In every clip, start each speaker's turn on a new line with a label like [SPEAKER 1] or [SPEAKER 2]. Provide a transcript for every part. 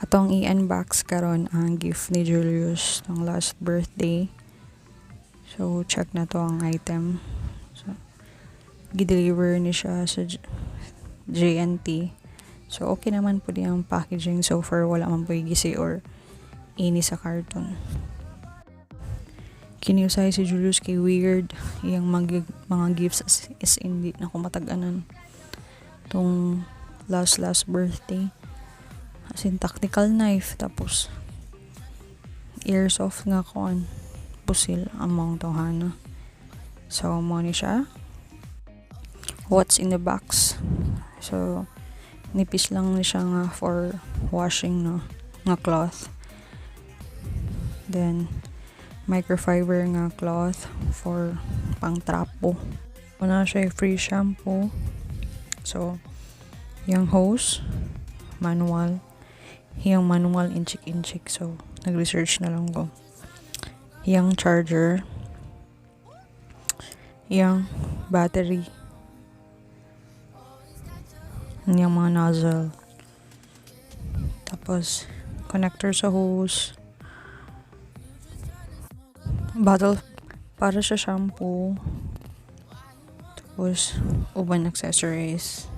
[SPEAKER 1] Atong i-unbox karon ang gift ni Julius ng last birthday. So check na to ang item. So gi-deliver ni siya sa JNT. So okay naman po di ang packaging so far, wala man po gisi or ini sa carton. Kiniusay si Julius kay weird yung mga gifts is hindi na kumatag-anan tong last birthday. As in tactical knife, tapos airsoft nga kon pusil among tohana. So mo ni siya. What's in the box? So nipis lang ni siya nga for washing no nga cloth. Then microfiber nga cloth for pang trapo. Una siya free shampoo. So yung hose manual, yung manual inchik so nag-research na lang ko. Yung charger, yung battery, yung mga nozzle, tapos connector sa hose, bottle para sa shampoo, tapos uban accessories,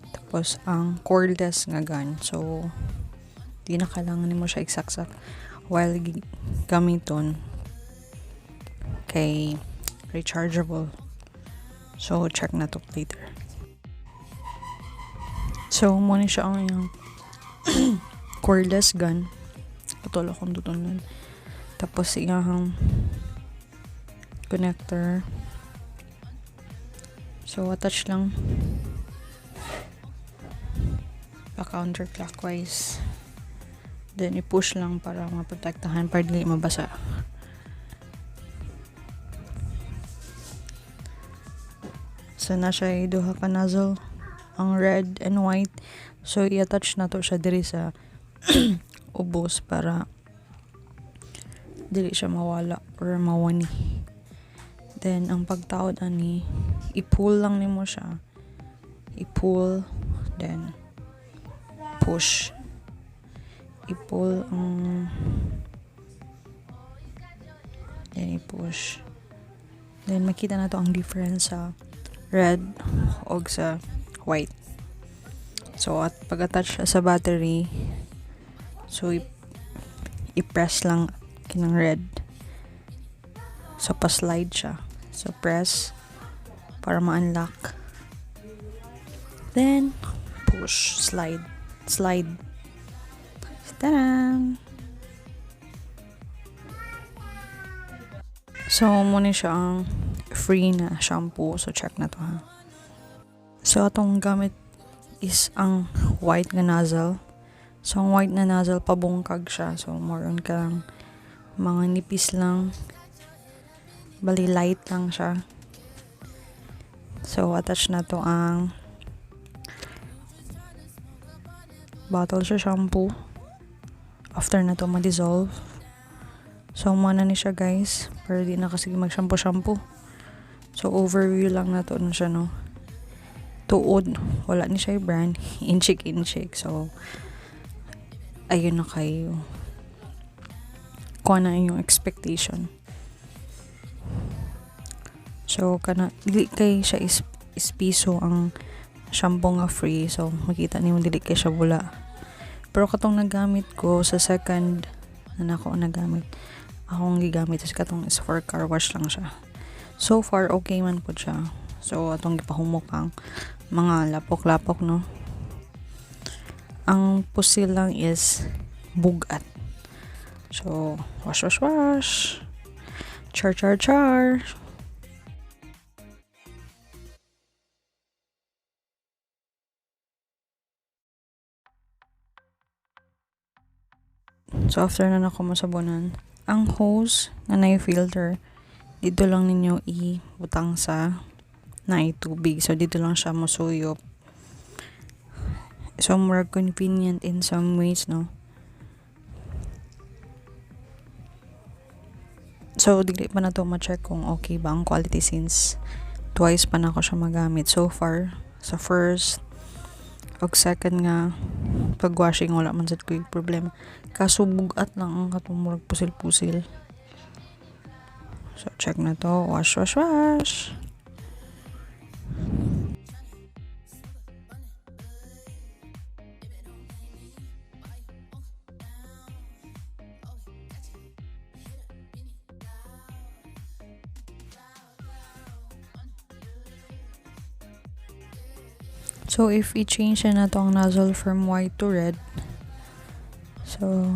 [SPEAKER 1] tapos ang cordless nga gun. So di na kailangan mo siya isaksak while gamiton, kay rechargeable. So check na to later. So muna siya ang yung cordless gun, patulo akong tutunan. Tapos yung connector, so attach lang pa counterclockwise, then i-push lang para maprotektahan para dili mabasa. So na siya duha ka nozzle, ang red and white. So i-attach na to siya diri sa ubos para dili siya mawala or mawani. Then ang pagtaod ani, i-pull lang nimo siya, i-pull, then push, i-pull then i-push, then makita na to ang difference sa red o sa white. So at pag-attach sa battery, so i-press lang kinang red, so pa-slide siya, so press para ma-unlock, then push, slide. Taran! So muna siya ang free na shampoo. So check na to ha. So atong gamit is ang white na nozzle. So ang white na nozzle pabungkag siya. So more on ka lang mga nipis lang, bali light lang siya. So attach na to ang bottle sa shampoo. After na to ma-dissolve. So muna ni siya guys, para di na kasi mag-shampoo. So overview lang na to siya no. Tuod, wala ni siya brand, inchik. So ayun na kayo. Kung ano yung expectation. So kana dili kay siya is piso ang shampoo nga free. So makita niyo dili kay siya bula. Pero katong nagamit ko sa second na ako nagamit, akong gigamit is katong is for car wash lang siya. So far okay man po siya. So atong gipahumok ang mga lapok no. Ang pusil lang is bugat. So wash. Char. So after na nako masabunan, ang hose na na-filter, dito lang ninyo ibutang sa tubig. So dito lang siya musuyop. So more convenient in some ways no. So dili pa na to ma-check kung okay ba ang quality since twice pa na ako siya magamit so far. Sa first o second nga pag washing wala man sad ko problema. Kaso bugat lang ang katong pusil-pusil. So check na to. Wash, wash, wash. So, if i-change na to ang nozzle from white to red, so,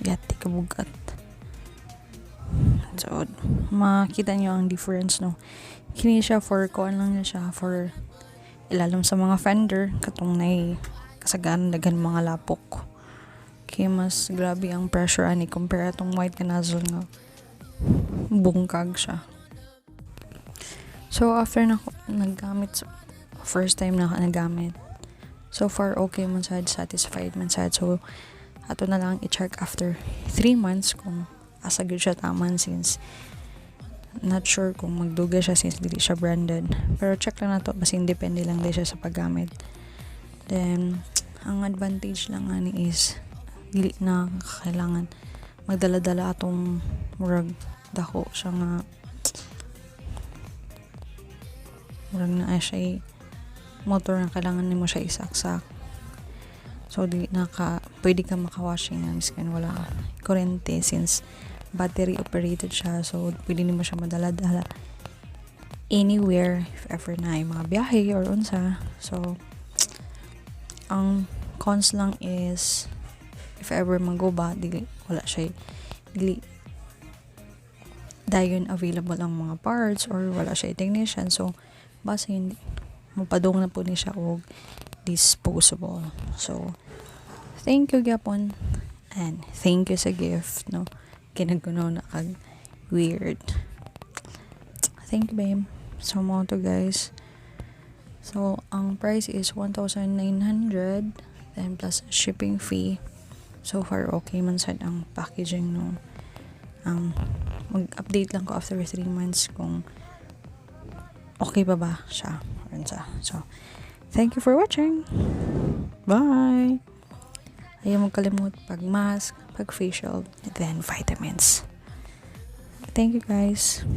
[SPEAKER 1] yati kabugat. So, makita nyo ang difference, no? Kini siya for, kuan lang na siya, for ilalim sa mga fender, katong na kasagaan, dagan mga lapok. Kaya mas grabe ang pressure ani, compare atong white ka nozzle nga, bungkag siya. So, after na naggamit, first time na nagamit, so far, okay man sad, satisfied man sad. So, ato na lang i-check after 3 months kung asa gyud siya taman, since not sure kung magduga siya since dili siya branded. Pero check lang na to, basta depende lang din siya sa paggamit. Then, ang advantage lang ani is, dili na kailangan magdala-dala atong murag dako siya nga, murag na siya motor na kailangan nimo siya isaksak. So pwede ka maka-washing na miskan wala kurente, since battery operated siya. So pwede nimo siya madala-dala anywhere if ever na ay mga biyahe or unsa. So ang cons lang is if ever mangguba, dili wala siya, dili dayon available ang mga parts or wala siya technician. So basta hindi mapadong na po ni siya og disposable. So thank you gyapon, and thank you sa gift, no, kinagunaw na kag weird. Thank you, babe. So mo to, guys. So ang price is 1,900 then plus shipping fee. So far okay man sad ang packaging, no. Mag-update lang ko after 3 months kung okay pa ba siya. So, thank you for watching. Bye! Ayaw magkalimut pag mask, pag facial, and then vitamins. Thank you, guys.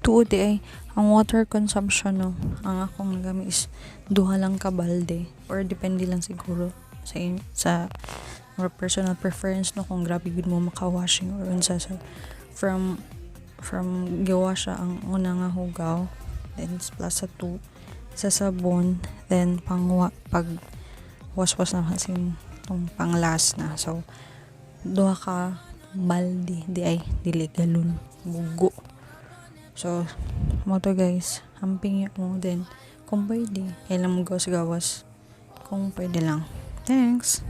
[SPEAKER 1] Tuod ay ang water consumption, no, ang akong nagamit is 2 lang ka balde, or depende lang siguro sa more personal preference, no, kung grabe gud mo maka-washing or unsa. So from gawa siya ang una nga hugaw, then plus sa 2 sa sabon, then pag waswas na kasi itong pang last na. So 2 ka balde, dili galon, bugo. So mo to, guys, hamping mo, then kung pwede kailan mo gawas kung pwede lang. Thanks.